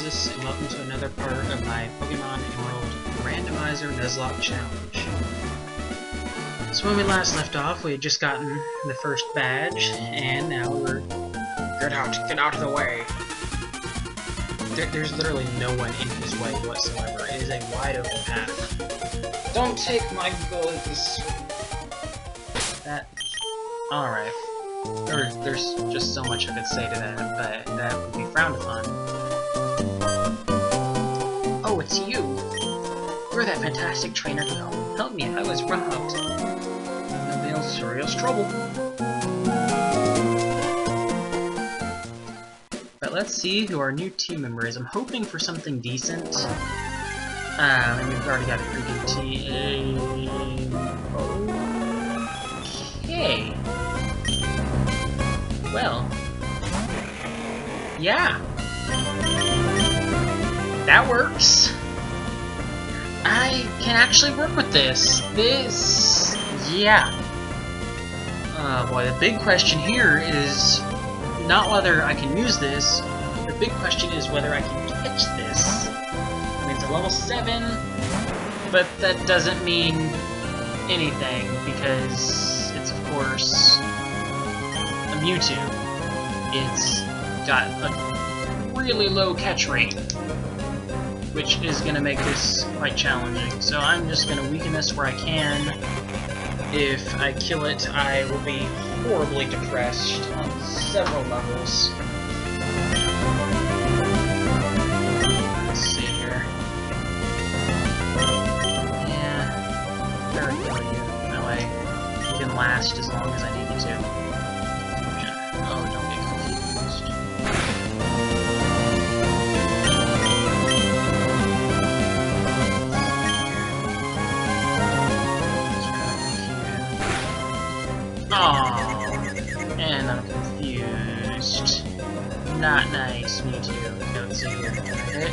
Moses, and welcome to another part of my Pokemon Emerald Randomizer Nuzlocke Challenge. So when we last left off, we had just gotten the first badge, and now we're... Get out of the way! There's literally no one in his way whatsoever. It is a wide open path. Don't take my goods! That... Alright. There's just so much I could say to that, but that would be frowned upon. Oh, it's you! You're that fantastic trainer who helped me. I was robbed. I'm in serious trouble. But let's see who our new team member is. I'm hoping for something decent. And we've already got a freaking team. Okay. Well, yeah, that works. I can actually work with this. Yeah. Boy, the big question here is not whether I can use this. The big question is whether I can catch this. I mean, it's a level 7, but that doesn't mean anything because it's, of course, Mewtwo. It's got a really low catch rate, which is going to make this quite challenging. So I'm just going to weaken this where I can. If I kill it, I will be horribly depressed on several levels. Let's see here. Yeah, very good. That way you can last as long as I need you to. Oh, don't get confused. Oh, and I'm confused. Not nice, me too. Okay, let's see here. Hit.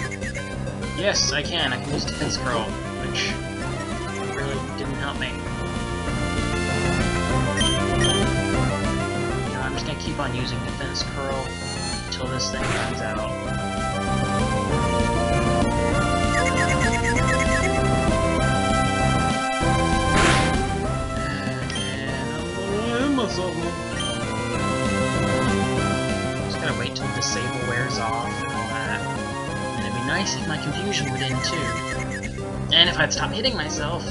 Yes, I can. I can use Defense Curl, which really didn't help me. I'm just gonna keep on using Defense Curl until this thing runs out. And just gotta wait till Disable wears off and all that. And it'd be nice if my confusion would end too. And if I'd stop hitting myself,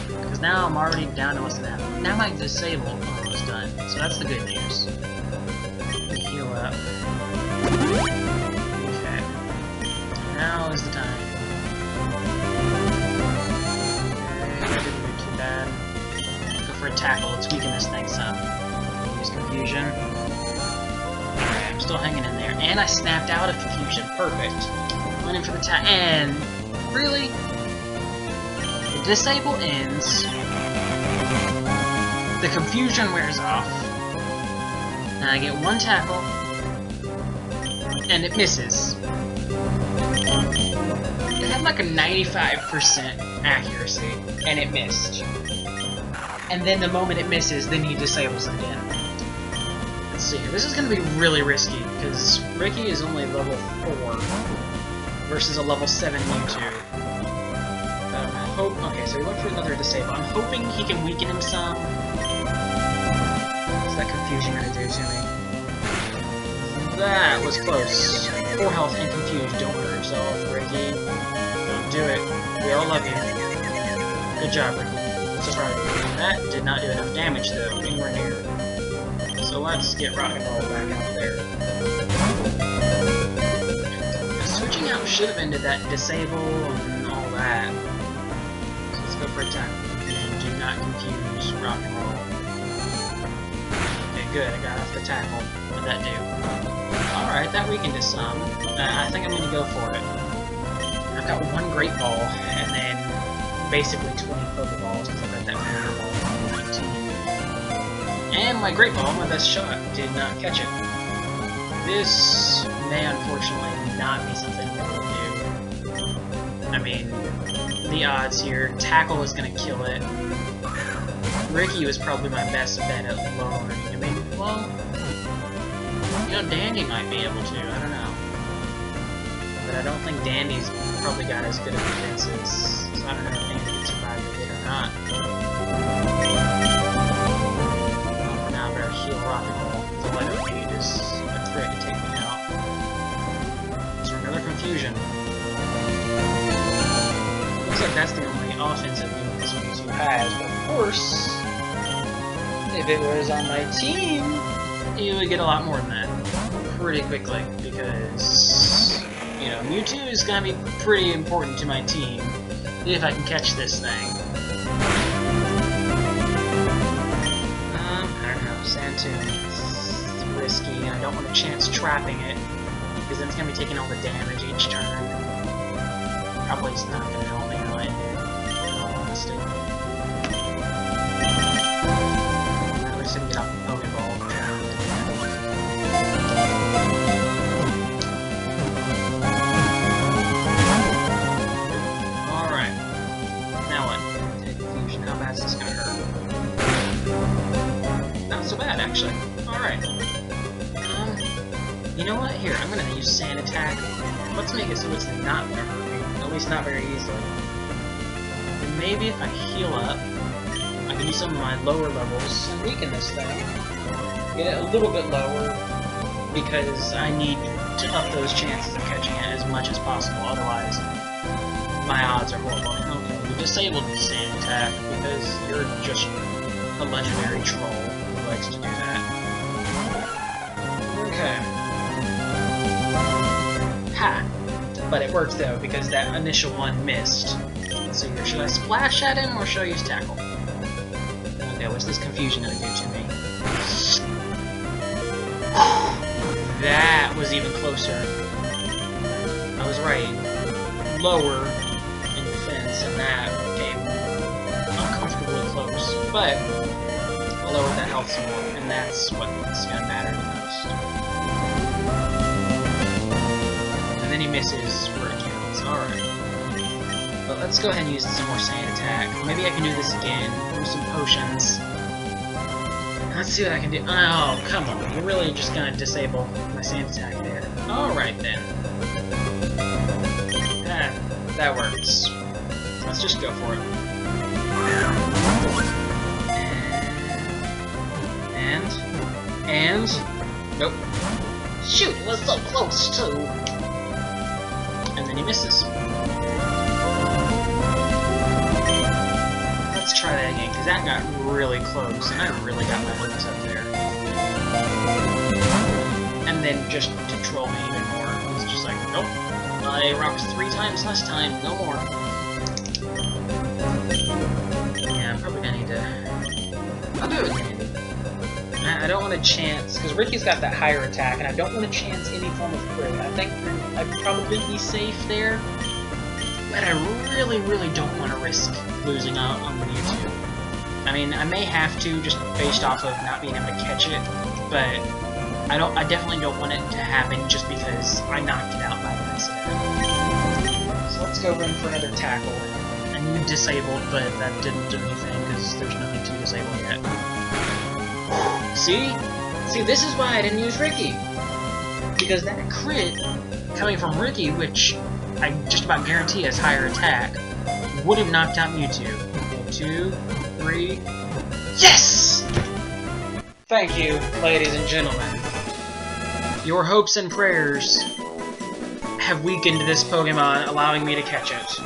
because now I'm already down to less than half. Now my Disable is done, so that's the good news. Heal up. Okay. Now is the time. Okay, that didn't do too bad. Go for a tackle, let's weaken this thing some. Use confusion. Alright, I'm still hanging in there. And I snapped out of confusion. Perfect. Went in for the and really? The disable ends. The confusion wears off, and I get one tackle, and it misses. It had like a 95% accuracy, and it missed. And then the moment it misses, then he disables it again. Let's see here. This is going to be really risky, because Ricky is only level 4 versus a level 7 Mewtwo. Okay, so we went for another disable. I'm hoping he can weaken him some. What's that confusion gonna do to me? That was close. 4 health and confused. Don't hurt yourself, Ricky. Don't do it. We all love you. Good job, Ricky. Surprise. That did not do enough damage, though. Anywhere near. So let's get Rock and Roll back out there. Switching out should have ended that disable and all that. Go for attack. And do not confuse Rock and Roll. Okay, good. I got off the tackle. What did that do? Alright, that weakened us some. I think I'm going to go for it. I've got one Great Ball, and then basically 20 Pokeballs, because I've got that Power Ball on my team. And my Great Ball, my best shot, did not catch it. This may unfortunately not be something that will do. I mean, the odds here. Tackle is gonna kill it. Ricky was probably my best bet at lowering. I mean, well, you know, Dandy might be able to. I don't know. But I don't think Dandy's probably got as good of defenses. So I don't know if Dandy can survive the hit or not. For now, I better heal rock and roll. The light of aid is a threat to take me out. Is there another confusion? Looks like that's the only offensive move this Mewtwo has, but of course, if it was on my team, you would get a lot more than that pretty quickly, because, you know, Mewtwo is going to be pretty important to my team if I can catch this thing. I don't know, Sand Tomb is risky, and I don't want a chance trapping it, because then it's going to be taking all the damage each turn. Probably it's not going to help me really, in all honesty. At least I can get off the Pokeball. Alright. Now what? Take confusion. How bad is this going to hurt? Not so bad, actually. Alright. You know what? Here, I'm going to use Sand Attack. Let's make it so it's not going to hurt me. At least not very easily. And maybe if I heal up, I can use some of my lower levels and weaken this thing. Get it a little bit lower, because I need to up those chances of catching it as much as possible, otherwise my odds are horrible. Okay, we disabled the Sand Attack because you're just a legendary troll who likes to do that. Okay. Ha! But it worked though, because that initial one missed. Let's see here, should I splash at him or should I use Tackle? Okay, what's this confusion gonna do to me? That was even closer. I was right. Lower in defense, and that came uncomfortably close. But I'll lower that health some more, and that's what's gonna matter the most. And then he misses where it counts. Alright. But let's go ahead and use some more Sand Attack. Maybe I can do this again. Do some potions. Let's see what I can do. Oh, come on. You're really just gonna disable my Sand Attack there. Alright then. That works. Let's just go for it. And... Nope. Shoot, it was so close too! And then he misses. Let's try that again, because that got really close, and I really got my hopes up there. And then just to troll me even more, it's just like, nope, I rocked 3 times last time, no more. Yeah, I'm probably gonna need to... I'll do it again. I don't want to chance, because Ricky's got that higher attack, and I don't want to chance any form of crit. I think I'd probably be safe there, but I really, really don't want to risk losing out on the Mewtwo. I mean, I may have to, just based off of not being able to catch it, but I definitely don't want it to happen just because I knocked it out by accident. So let's go in for another tackle. And you disabled, but that didn't do anything because there's nothing to disable yet. See? See, this is why I didn't use Ricky. Because that crit coming from Ricky, which I just about guarantee has higher attack, would have knocked out Mewtwo. 2, 3... Yes! Thank you, ladies and gentlemen. Your hopes and prayers have weakened this Pokemon, allowing me to catch it.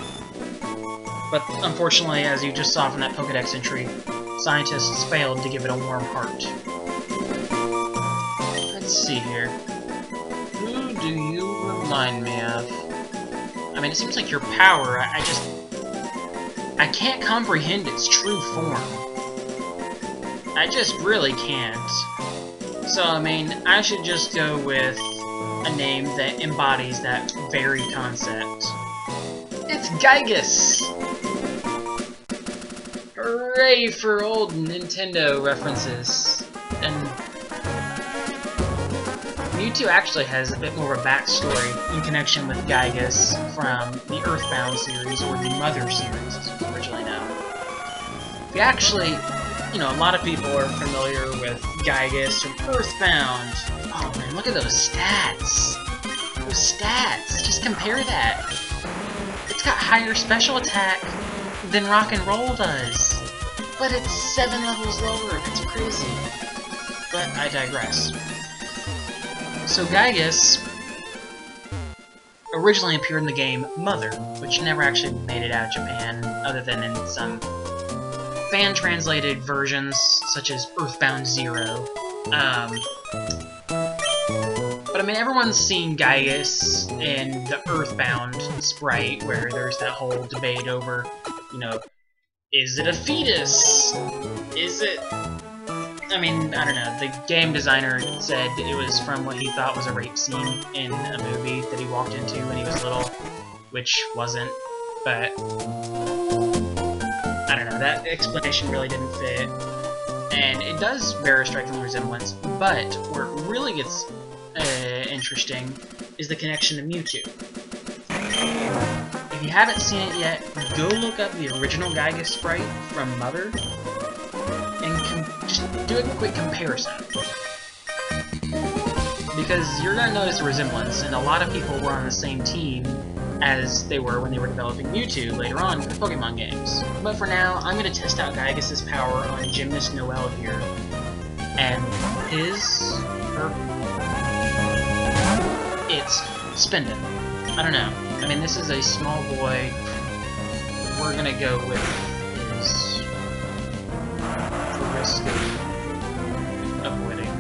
But unfortunately, as you just saw from that Pokedex entry, scientists failed to give it a warm heart. Let's see here. Who do you remind me of? I mean, it seems like your power, I can't comprehend its true form. I just really can't. So, I mean, I should just go with a name that embodies that very concept. It's Gygus! Hooray for old Nintendo references. And Mewtwo actually has a bit more of a backstory in connection with Gygus from the Earthbound series, or the Mother series, as it was originally known. We actually, you know, a lot of people are familiar with Gygus from Earthbound. Oh man, look at those stats! Those stats, just compare that. It's got higher special attack than Rock and Roll does. But it's 7 levels lower, it's crazy. But I digress. So Gygus originally appeared in the game Mother, which never actually made it out of Japan, other than in some fan-translated versions, such as Earthbound Zero. But I mean, everyone's seen Gygus in the Earthbound sprite, where there's that whole debate over, you know, is it a fetus? Is it... I mean, I don't know. The game designer said it was from what he thought was a rape scene in a movie that he walked into when he was little, which wasn't, but... I don't know, that explanation really didn't fit. And it does bear a striking resemblance, but where it really gets interesting is the connection to Mewtwo. If you haven't seen it yet, go look up the original Gygus sprite from Mother, and just do a quick comparison. Because you're going to notice a resemblance, and a lot of people were on the same team as they were when they were developing Mewtwo later on for Pokemon games. But for now, I'm going to test out Gygus' power on Gymnast Noel here. And it's Spindon. I don't know. I mean, this is a small boy. We're going to go with his... the risk of avoiding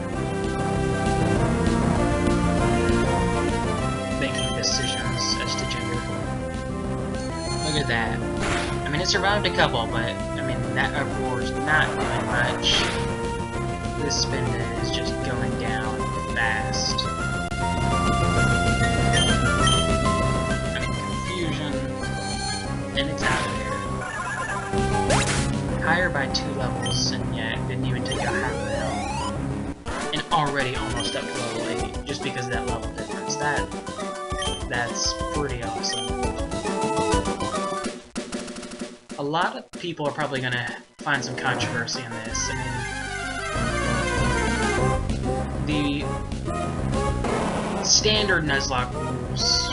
making decisions as to gender. Look at that. I mean, it survived a couple, but, I mean, that uproar's not doing much. This Spindon is just going down fast. I mean, confusion, and it's out of there. Higher by 2 levels, and yet didn't even take out half the health. And already almost up to level 8, just because of that level difference. That's pretty awesome. A lot of people are probably going to find some controversy in this. I mean, the standard Nuzlocke rules,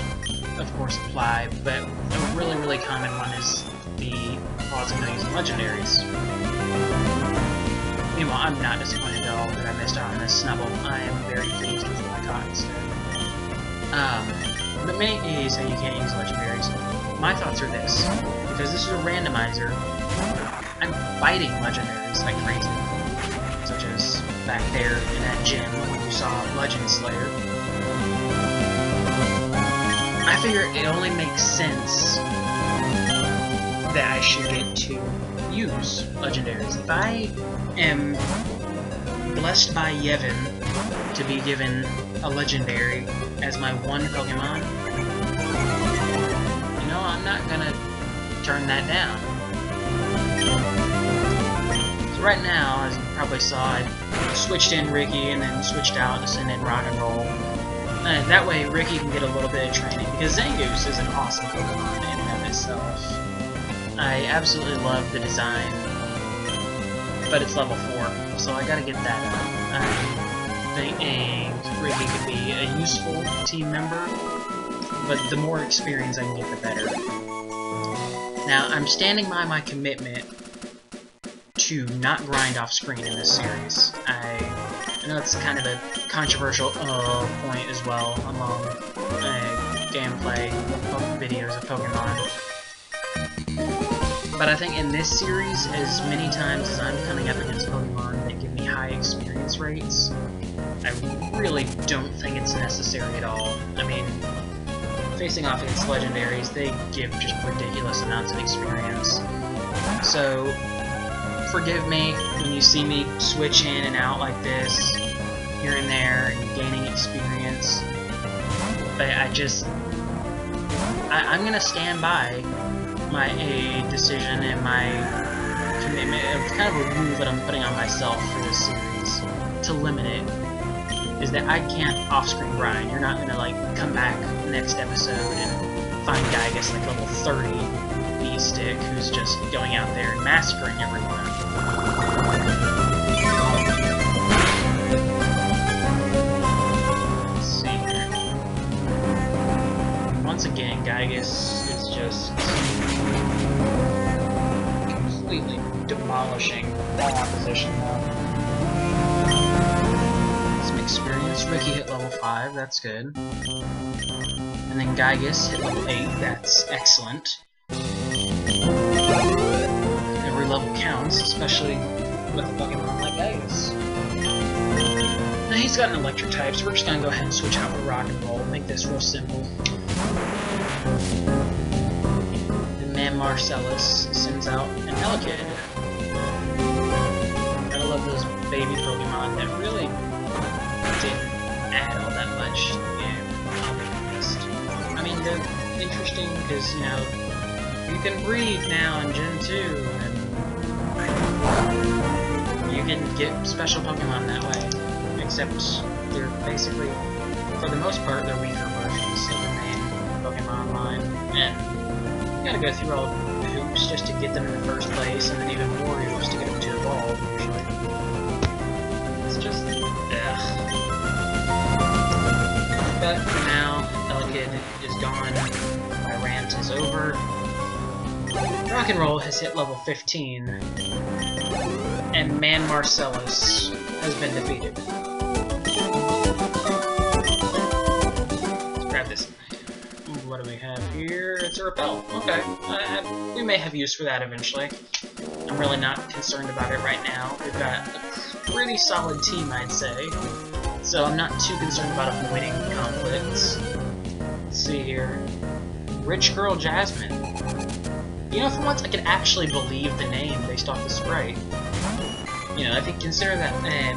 of course, apply, but a really, really common one is the laws of no using legendaries. Meanwhile, I'm not disappointed at all that I missed out on this Snubble. I am very pleased with what I caught instead. But many say you can't use legendaries. My thoughts are this. Because this is a randomizer, I'm fighting legendaries like crazy. Such as back there in that gym when you saw Legend Slayer. I figure it only makes sense that I should get to use legendaries. If I am blessed by Yevon to be given a legendary as my one Pokemon, you know, I'm not gonna turn that down. So right now, as you probably saw, I switched in Ricky and then switched out to send in Rock and Roll. And that way Ricky can get a little bit of training, because Zangoose is an awesome Pokemon in and of itself. I absolutely love the design, but it's level 4, so I gotta get that up. I think Ricky could be a useful team member, but the more experience I can get, the better. Now, I'm standing by my commitment to not grind off screen in this series. I know it's kind of a controversial point as well among gameplay videos of Pokemon. But I think in this series, as many times as I'm coming up against Pokemon that give me high experience rates, I really don't think it's necessary at all. I mean, facing off against legendaries, they give just ridiculous amounts of experience. So, forgive me when you see me switch in and out like this, here and there, and gaining experience. But I'm gonna stand by my decision and my commitment. It's kind of a rule that I'm putting on myself for this series to limit it. Is that I can't off-screen grind. You're not gonna like come back next episode and find Gygus like level 30 B-Stick who's just going out there and massacring everyone. Let's see here. Gygus is just completely demolishing all opposition though. Some experience. Ricky hit level 5, that's good. And then Gygus hit level 8, that's excellent. Every level counts, especially with a Pokemon like Gygus. Now he's got an electric type, so we're just gonna go ahead and switch out for Rock and Roll, make this real simple. And Man Marcellus sends out an Elekid. Gotta love those baby Pokemon that really didn't add all that much. I mean, they're interesting because, you know, you can breed now in Gen 2, and you can get special Pokemon that way. Except they're basically, for the most part, they're weaker versions of the main Pokemon line, and you gotta go through all the hoops just to get them in the first place, and then even more hoops to get them to evolve, usually. It's just, ugh. But for now, Elekid is gone, my rant is over. Rock and Roll has hit level 15, and Man Marcellus has been defeated. Let's grab this. What do we have here? It's a Repel. Okay, we may have use for that eventually. I'm really not concerned about it right now. We've got a pretty solid team, I'd say. So I'm not too concerned about avoiding conflicts. Let's see here. Rich Girl Jasmine. You know, for once I could actually believe the name based off the sprite. You know, if you consider that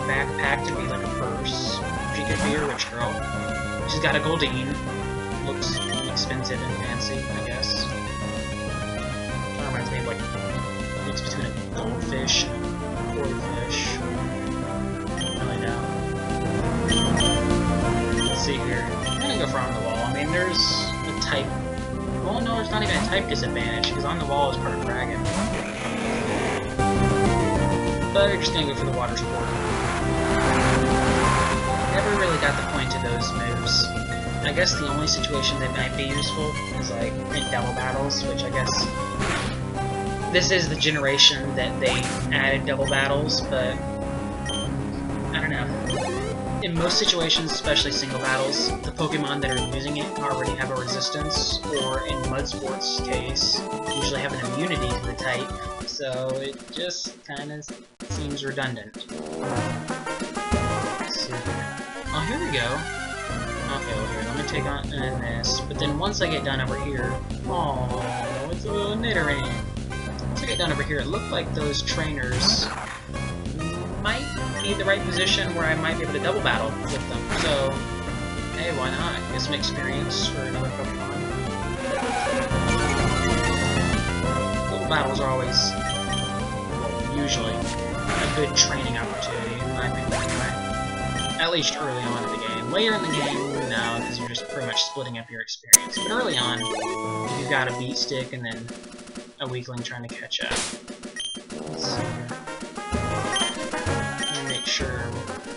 backpack to be like a purse, she could be a rich girl. She's got a Goldeen. Looks expensive and fancy, I guess. Kind of reminds me of like a mix between a goldfish and a quarterfish. Really know. Let's see here. I'm gonna go for On the Wall. I mean, there's a type. Well, no, there's not even a type disadvantage because On the Wall is part of Dragon. But we're just gonna go for the Water Sport. Never really got the point of those moves. I guess the only situation that might be useful is like in double battles, which I guess this is the generation that they added double battles, but I don't know. In most situations, especially single battles, the Pokemon that are using it already have a resistance, or in Mudsport's case, usually have an immunity to the type, so it just kinda seems redundant. Let's see. Oh, here we go. Okay, well here, let me take on this, but then once I get done over here, oh, it's a little Nidoran. Once I get done over here, it looked like those trainers might be the right position where I might be able to double battle with them, so, hey, why not? Get some experience for another Pokemon. Double battles are always, well, usually, a good training opportunity, in my opinion, anyway. At least early on in the game. Later in the game, no, because you're just pretty much splitting up your experience. But early on, you've got a beat stick and then a weakling trying to catch up. Let's see here. Let me make sure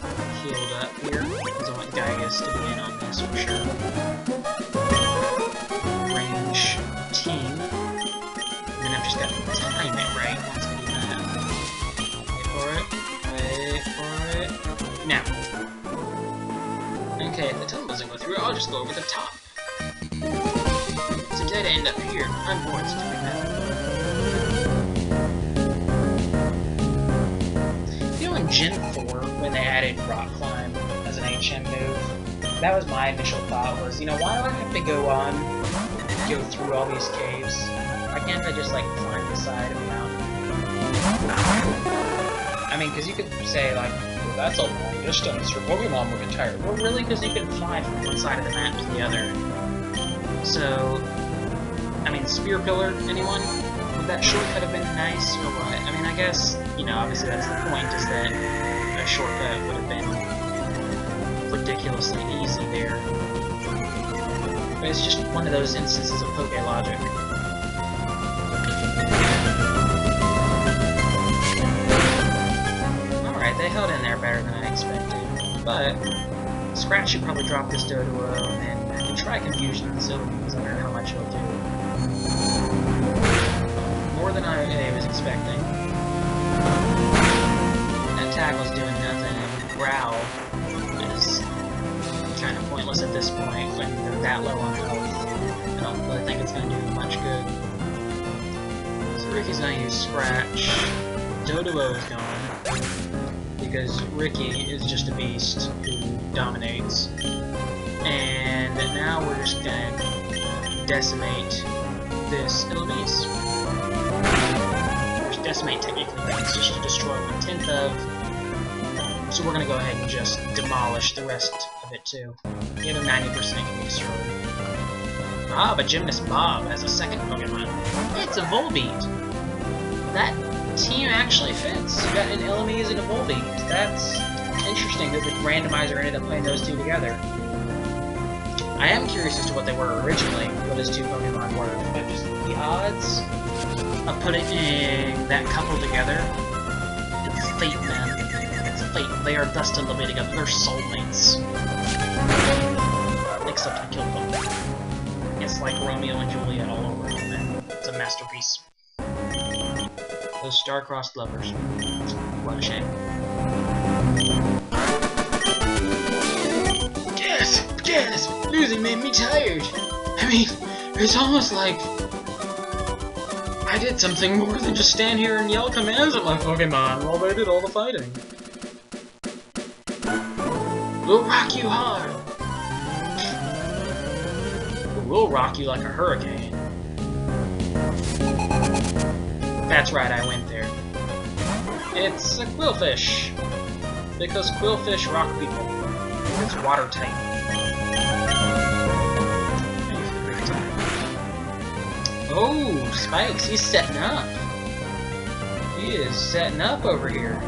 I'm healed up here, because I want Gygus to be in on this for sure. Range team. And then I've just got to time it right once I do that. Wait for it. Wait for it. Now. Okay, if the tunnel doesn't go through, I'll just go over the top. It's a dead end up here. I'm bored to doing that. You know, in Gen 4, when they added Rock Climb as an HM move, that was my initial thought was, you know, why do I have to go through all these caves? Why can't I just, like, climb the side of the mountain? I mean, because you could say, like, well, that's a long distance, your Pokemon will get tired. Well, really, because you can fly from one side of the map to the other. So, I mean, Spear Pillar, anyone? Would that shortcut have been nice, or what? I mean, I guess, you know, obviously that's the point, is that a shortcut would have been ridiculously easy there. But it's just one of those instances of Poké logic. Alright, they held in there better than I expected, but Scratch should probably drop this Doduo, and then we try Confusion and Silver because I don't know how much he'll do. More than I was expecting. That tackle's doing nothing, and Growl is kind of pointless at this point when they're that low on health. I don't really think it's going to do much good. So Ricky's going to use Scratch. Doduo is gone, because Ricky is just a beast who dominates. And now we're just going to decimate this Eloise. Which decimate technically means just to destroy 1/10 of. So we're going to go ahead and just demolish the rest of it too. The other 90% can be destroyed. Ah, but Gymnast Bob has a second Pokemon. It's a Volbeat! That team actually fits. You got an Eloise and a Volbeat. That's interesting that the Randomizer ended up playing those two together. I am curious as to what they were originally, what his two Pokemon were, but just the odds of putting that couple together, it's fate, man. It's fate. They are destined to be together. They're soulmates. Except he killed them. It's like Romeo and Juliet all over again, man. It's a masterpiece. Those star-crossed lovers. What a shame. Yes! Losing made me tired! I mean, it's almost like I did something more than just stand here and yell commands at my Pokemon while they did all the fighting. We'll rock you hard! We'll rock you like a hurricane. That's right, I went there. It's a Quillfish. Because Quillfish rock people. It's watertight. Oh, Spikes, he's setting up. He is setting up over here.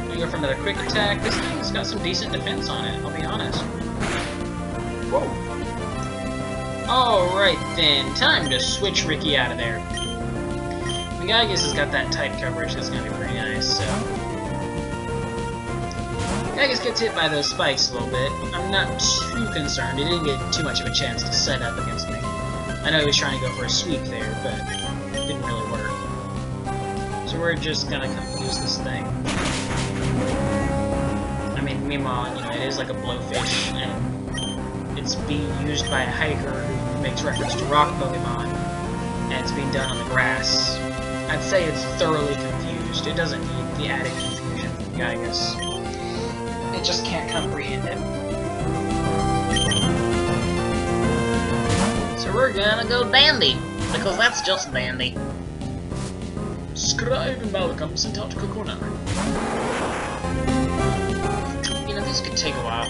We go for another quick attack. This thing's got some decent defense on it, I'll be honest. Whoa. Alright then, time to switch Ricky out of there. Gygus has got that type coverage that's going to be pretty nice, so... Gygus gets hit by those spikes a little bit. I'm not too concerned. He didn't get too much of a chance to set up against me. I know he was trying to go for a sweep there, but it didn't really work. So we're just going to confuse this thing. I mean, meanwhile, you know, it is like a blowfish, and it's being used by a hiker who makes reference to rock Pokemon, and it's being done on the grass. I'd say it's thoroughly confused. It doesn't need the added confusion from Gygus. It just can't comprehend it. So we're gonna go Dandy, because that's just Dandy. Scribe Malcolm sent out Kokona. You know, this could take a while.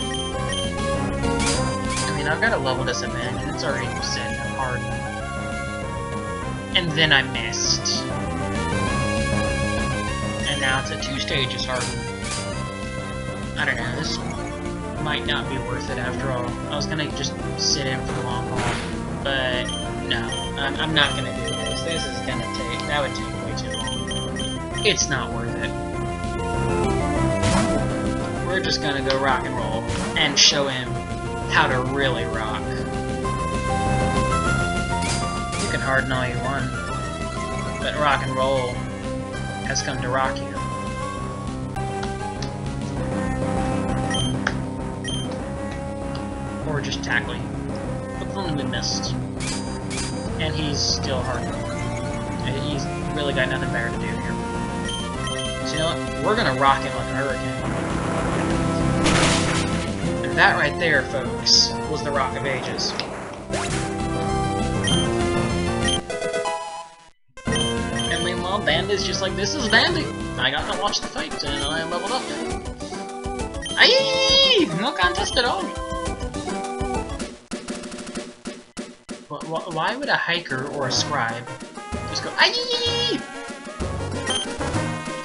I mean, I've got a level disadvantage, and it's already set hard. And then I missed. And now it's at 2 stages hardened. I don't know, this might not be worth it after all. I was gonna just sit in for the long haul, but no, I'm not gonna do this. This is gonna take, that would take way too long. It's not worth it. We're just gonna go rock and roll and show him how to really rock. You can harden all you want, but rock and roll has come to rock you. Or just tackle you. But then we missed. And he's still hardened. He's really got nothing better to do here. So you know what? We're gonna rock him like a hurricane. And that right there, folks, was the Rock of Ages. Well, Bandy's just like, this is Bandy. I got to watch the fight, and I leveled up. Aye! No contest at all. Why would a hiker or a scribe just go, aye! Do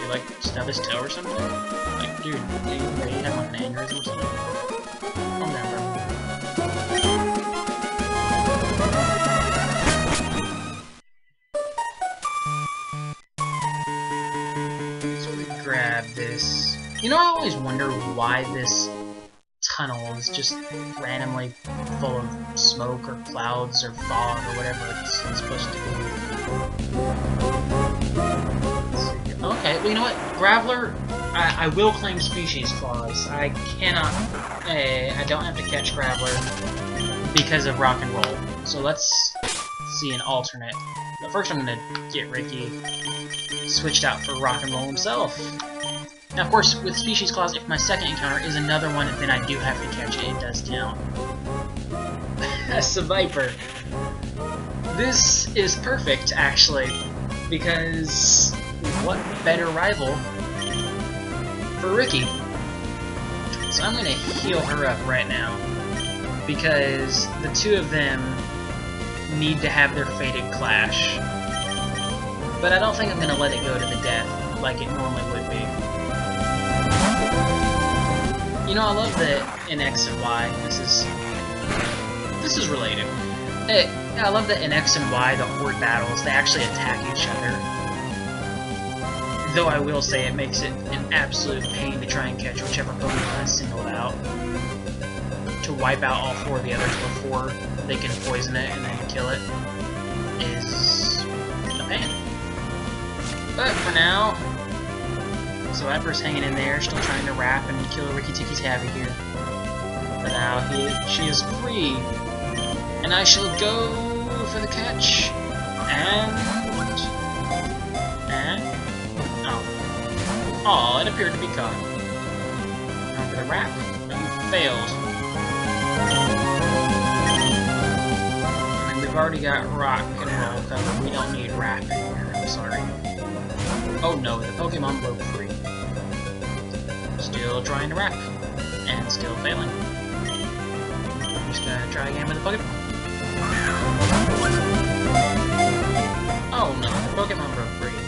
you, like, stub his toe or something? Like, dude, do you have like an aneurysm or something? Calm down, bro. Grab this. You know, I always wonder why this tunnels just randomly full of smoke or clouds or fog or whatever it's supposed to be. Okay, well, you know what? Graveler, I will claim species clause. I cannot... I don't have to catch Graveler because of rock and roll. So let's see an alternate. But first I'm going to get Ricky switched out for rock and roll himself. Now, of course, with species clause, if my second encounter is another one, then I do have to catch it. It does count. That's a Viper. This is perfect, actually, because what better rival for Ricky? So I'm going to heal her up right now, because the two of them need to have their fated clash. But I don't think I'm going to let it go to the death like it normally would be. You know, I love that in X and Y, this is related. I love that in X and Y, the horde battles, they actually attack each other. Though I will say it makes it an absolute pain to try and catch whichever Pokemon is singled out. To wipe out all four of the others before they can poison it and then kill it is a pain. But for now, so Viper's hanging in there, still trying to wrap and kill Ricky Tiki's Tabby here. But now she is free, and I shall go for the catch. Oh, it appeared to be caught. Now for the wrap, but you failed. I mean, we've already got rock and roll covered. We don't need wrap anymore. I'm sorry. Oh no, the Pokemon broke free. Still trying to wrap. And still failing. I'm just gonna try again with the Pokemon. Oh no, the Pokemon broke free.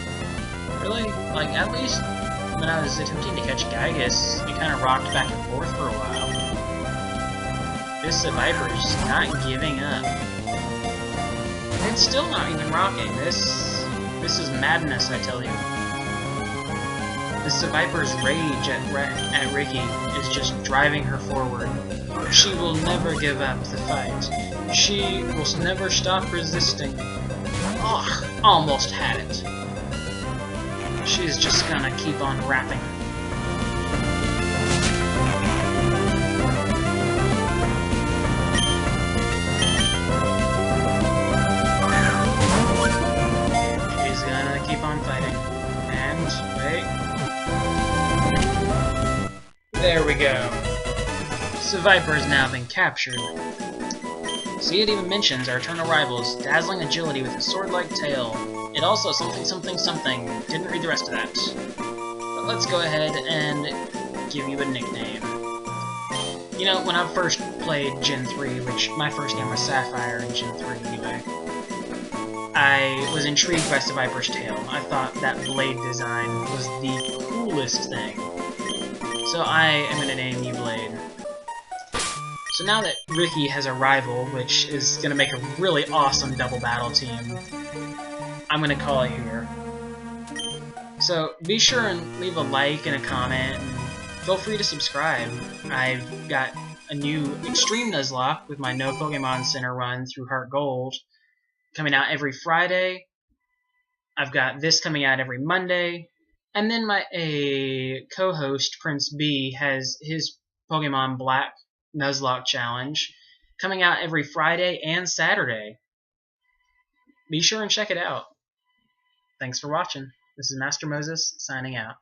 Really? Like, at least when I was attempting to catch Gygus, it kind of rocked back and forth for a while. This Viper is just not giving up. It's still not even rocking. This is madness, I tell you. This Viper's rage at Ricky is just driving her forward. She will never give up the fight. She will never stop resisting. Ugh, almost had it. She's just gonna keep on rapping. She's gonna keep on fighting. And, wait. There we go. So Viper has now been captured. See, it even mentions our eternal rival's dazzling agility with a sword-like tail. It also something something something. Didn't read the rest of that. But let's go ahead and give you a nickname. You know, when I first played Gen 3, which my first game was Sapphire in Gen 3 anyway, I was intrigued by Viper's tail. I thought that blade design was the coolest thing. So I am going to name you Blade. So now that Ricky has a rival, which is going to make a really awesome double battle team, I'm going to call it here. So be sure and leave a like and a comment, and feel free to subscribe. I've got a new Extreme Nuzlocke with my No Pokemon Center run through Heart Gold coming out every Friday. I've got this coming out every Monday. And then my co-host, Prince B, has his Pokemon Black Nuzlocke Challenge coming out every Friday and Saturday. Be sure and check it out. Thanks for watching. This is Master Moses, signing out.